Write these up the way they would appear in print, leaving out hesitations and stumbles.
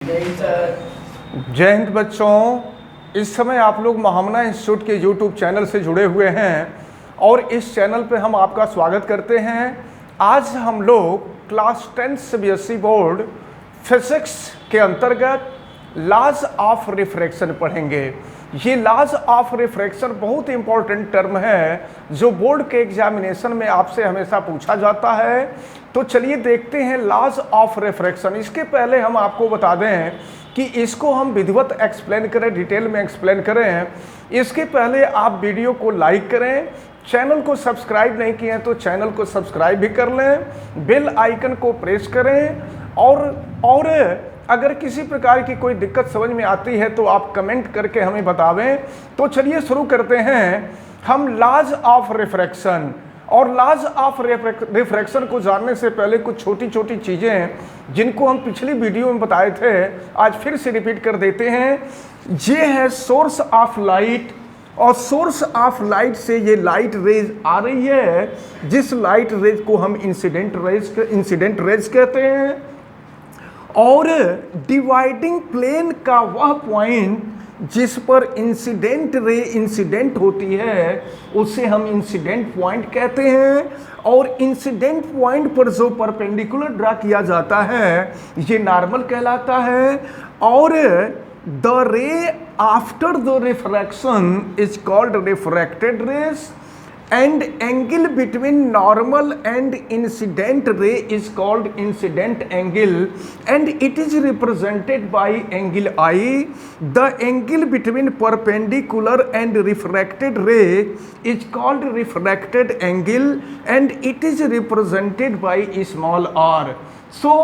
जय हिंद बच्चों। इस समय आप लोग महामना इंस्टीट्यूट के यूट्यूब चैनल से जुड़े हुए हैं और इस चैनल पे हम आपका स्वागत करते हैं। आज हम लोग क्लास 10 सीबीएसई बोर्ड फिजिक्स के अंतर्गत लॉज ऑफ रिफ्रैक्शन पढ़ेंगे। ये लॉज ऑफ रिफ्रैक्शन बहुत इंपॉर्टेंट टर्म है जो बोर्ड के एग्जामिनेशन में आपसे हमेशा पूछा जाता है। तो चलिए देखते हैं लॉज ऑफ रिफ्रैक्शन। इसके पहले हम आपको बता दें कि इसको हम विधिवत एक्सप्लेन करें, डिटेल में एक्सप्लेन करें। इसके पहले आप वीडियो को लाइक करें, चैनल को सब्सक्राइब नहीं किए हैं तो चैनल को सब्सक्राइब भी कर लें, बेल आइकन को प्रेस करें और अगर किसी प्रकार की कोई दिक्कत समझ में आती है तो आप कमेंट करके हमें बतावें। तो चलिए शुरू करते हैं हम लॉज ऑफ रिफ्रैक्शन। और लॉज ऑफ रिफ्रैक्शन को जानने से पहले कुछ छोटी छोटी चीज़ें जिनको हम पिछली वीडियो में बताए थे आज फिर से रिपीट कर देते हैं। ये है सोर्स ऑफ लाइट और सोर्स ऑफ लाइट से ये लाइट रेज आ रही है जिस लाइट रेज को हम इंसिडेंट रेज कहते हैं। और डिवाइडिंग प्लेन का वह पॉइंट जिस पर इंसिडेंट रे इंसिडेंट होती है उसे हम इंसिडेंट पॉइंट कहते हैं। और इंसिडेंट पॉइंट पर जो परपेंडिकुलर ड्रा किया जाता है ये नॉर्मल कहलाता है। और the ray after the refraction is called refracted rays and angle between normal and incident ray is called incident angle and it is represented by angle I. The angle between perpendicular and refracted ray is called refracted angle and it is represented by small r. So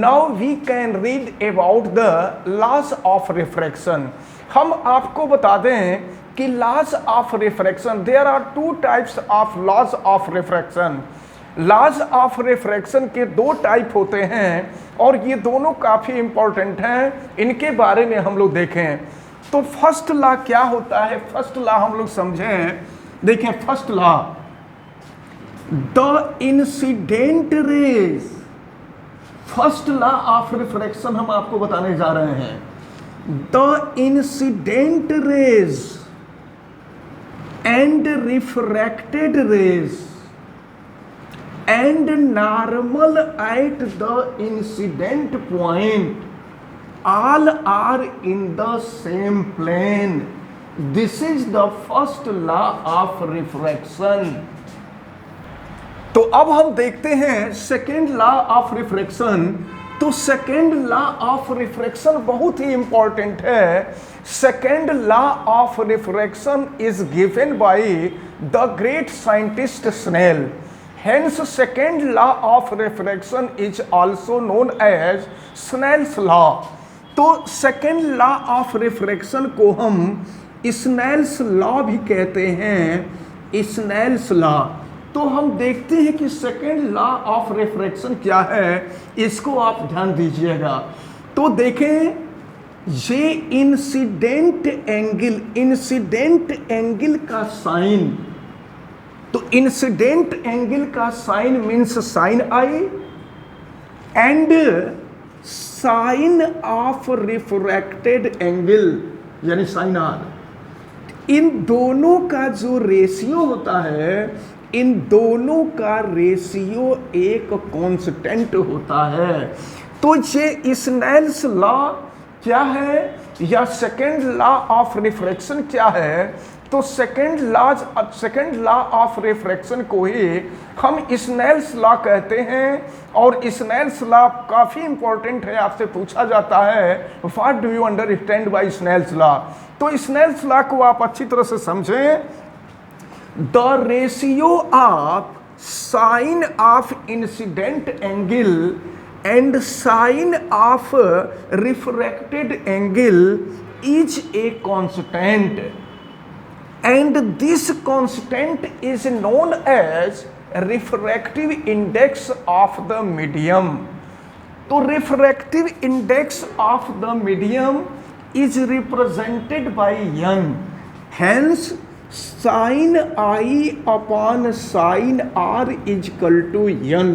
now we can read about the laws of refraction. हम आपको बता दें कि laws of refraction, there are two types of laws of refraction. Laws of refraction के दो type होते हैं और ये दोनों काफ़ी इंपॉर्टेंट हैं। इनके बारे में हम लोग देखें तो फर्स्ट लॉ क्या होता है। फर्स्ट लॉ हम लोग समझें। देखें first law, the incident raise. First law of refraction हम आपको बताने जा रहे हैं। The incident raise and refracted rays and normal at the incident point all are in the same plane. This is the first law of refraction. तो अब हम देखते हैं सेकेंड लॉ ऑफ रिफ्रैक्शन। तो सेकेंड लॉ ऑफ रिफ्रैक्शन बहुत ही important है। Second law of refraction is given by the great scientist Snell. Hence second law of refraction is also known as Snell's law. तो second law of refraction को हम Snell's law भी कहते हैं, Snell's law. तो हम देखते हैं कि सेकेंड लॉ ऑफ रिफ्रैक्शन क्या है, इसको आप ध्यान दीजिएगा। तो देखें ये इंसिडेंट एंगल का साइन, तो इंसिडेंट एंगल का sine means sine I and sine of refracted angle यानी साइन आर। इन दोनों का जो रेशियो होता है, इन दोनों का रेशियो एक कांस्टेंट होता है। तो ये स्नेल्स लॉ क्या है या सेकेंड लॉ ऑफ रिफ्रैक्शन क्या है। तो सेकेंड लॉ ऑफ रिफ्रैक्शन को ही हम स्नेल्स लॉ कहते हैं। और स्नेल्स लॉ काफ़ी इंपॉर्टेंट है, आपसे पूछा जाता है what do you understand by Snell's law. तो स्नेल्स लॉ को आप अच्छी तरह से समझें। The ratio of sine of incident angle and sine of refracted angle is a constant and this constant is known as refractive index of the medium. तो refractive index of the medium is represented by n. Hence sine I upon sine R is equal to n।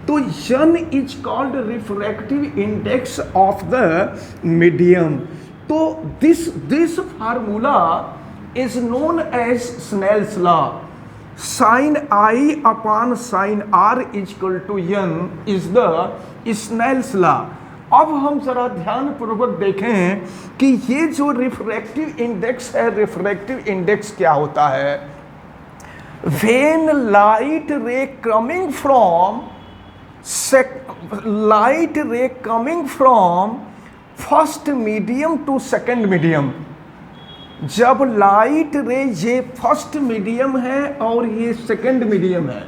तो n is called refractive index of the medium. तो this formula is known as Snell's law. Sine I upon sine R is equal to n is the Snell's law. अब हम जरा ध्यान पूर्वक देखें कि ये जो रिफ्रैक्टिव इंडेक्स है, रिफ्रैक्टिव इंडेक्स क्या होता है? When light ray coming from first medium to second medium, जब लाइट रे, ये फर्स्ट मीडियम है और ये सेकंड मीडियम है,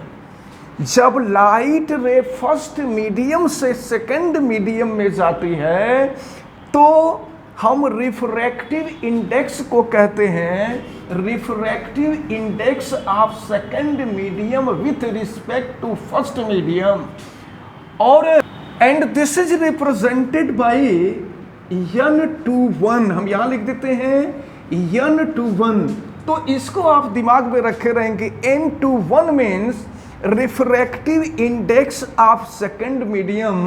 जब लाइट रे फर्स्ट मीडियम से सेकंड मीडियम में जाती है तो हम रिफ्रैक्टिव इंडेक्स को कहते हैं refractive index of second medium with respect to first medium. और and this is represented by n/1। हम यहां लिख देते हैं n/1। तो इसको आप दिमाग में रखे रहेंगे। n/1 means refractive index of second medium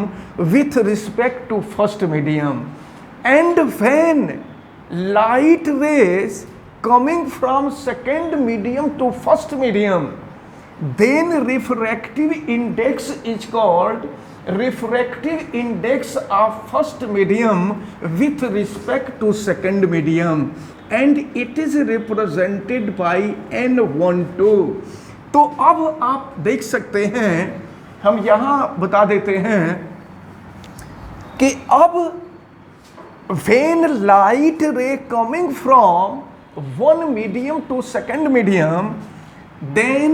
with respect to first medium. And when light rays coming from second medium to first medium, then refractive index is called refractive index of first medium with respect to second medium, and it is represented by n12। तो अब आप देख सकते हैं, हम यहां बता देते हैं कि अब when light ray coming from one medium to second medium, then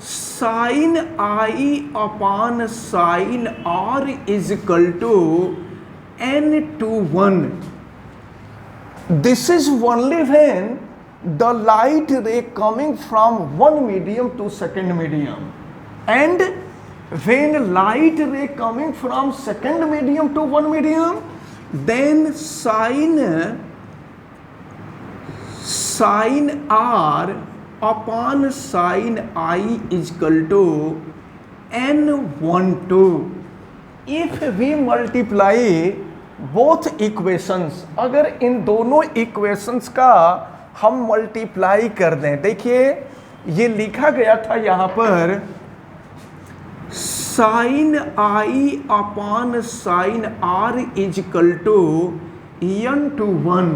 sine I upon sine R is equal to n/1। This is only when the light ray coming from one medium to second medium, and when light ray coming from second medium to one medium, then sin r upon sin I is equal to n/12। if we multiply both equations, अगर इन दोनों equations का हम multiply कर दें, देखिए ये लिखा गया था यहां पर sine I upon sine R is equal to n/1,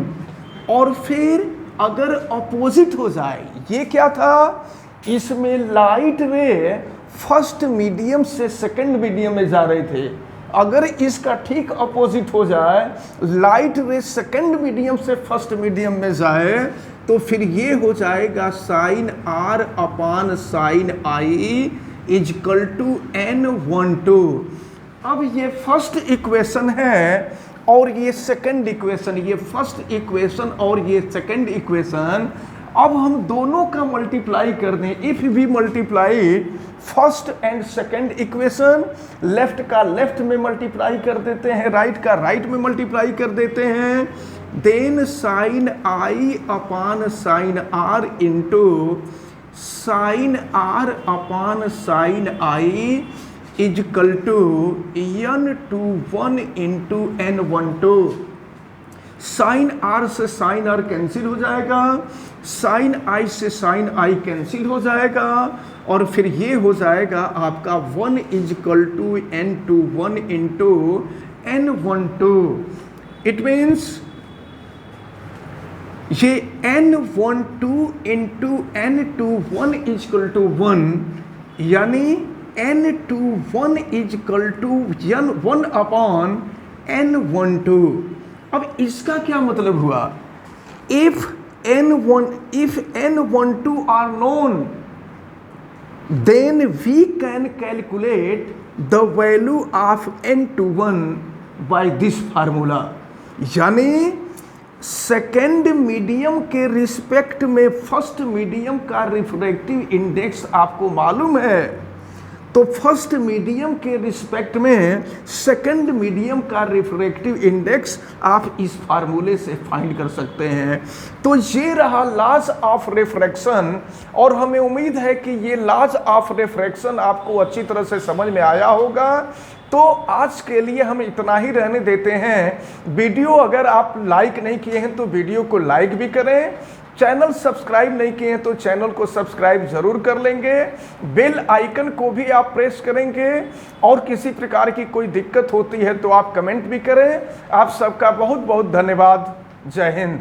और फिर अगर अपोजिट हो जाए, ये क्या था, इसमें लाइट रे फर्स्ट मीडियम से सेकंड मीडियम में जा रहे थे, अगर इसका ठीक अपोजिट हो जाए, लाइट रे सेकंड मीडियम से फर्स्ट मीडियम में जाए, तो फिर ये हो जाएगा sine R upon sine I is equal to n/12। अब ये फर्स्ट इक्वेशन है और ये सेकंड इक्वेशन, ये फर्स्ट इक्वेशन और ये सेकंड इक्वेशन, अब हम दोनों का मल्टीप्लाई कर दें। If we multiply first and second equation, left का लेफ्ट में मल्टीप्लाई कर देते हैं, राइट का राइट में मल्टीप्लाई कर देते हैं, then sine I upon sine R into sine R upon sine I is equal to n/1 into n/12। Sine R से साइन आर कैंसिल हो जाएगा, साइन आई से साइन आई कैंसिल हो जाएगा, और फिर ये हो जाएगा आपका 1 is equal to n/1 into n/12। It means ये n/12 into n/1 is equal to 1, यानी n/1 is equal to 1 upon n/12। अब इसका क्या मतलब हुआ? If n/12 are known, then we can calculate the value of n/1 by this formula। यानी second medium के respect में फर्स्ट मीडियम का रिफ्रैक्टिव इंडेक्स आपको मालूम है, तो फर्स्ट मीडियम के रिस्पेक्ट में सेकंड मीडियम का रिफ्रैक्टिव इंडेक्स आप इस फार्मूले से फाइंड कर सकते हैं। तो ये रहा लॉज ऑफ रिफ्रैक्शन, और हमें उम्मीद है कि ये लॉज ऑफ रिफ्रैक्शन आपको अच्छी तरह से समझ में आया होगा। तो आज के लिए हम इतना ही रहने देते हैं। वीडियो अगर आप लाइक नहीं किए हैं तो वीडियो को लाइक भी करें, चैनल सब्सक्राइब नहीं किए हैं तो चैनल को सब्सक्राइब जरूर कर लेंगे, बेल आइकन को भी आप प्रेस करेंगे, और किसी प्रकार की कोई दिक्कत होती है तो आप कमेंट भी करें। आप सबका बहुत बहुत धन्यवाद। जय हिंद।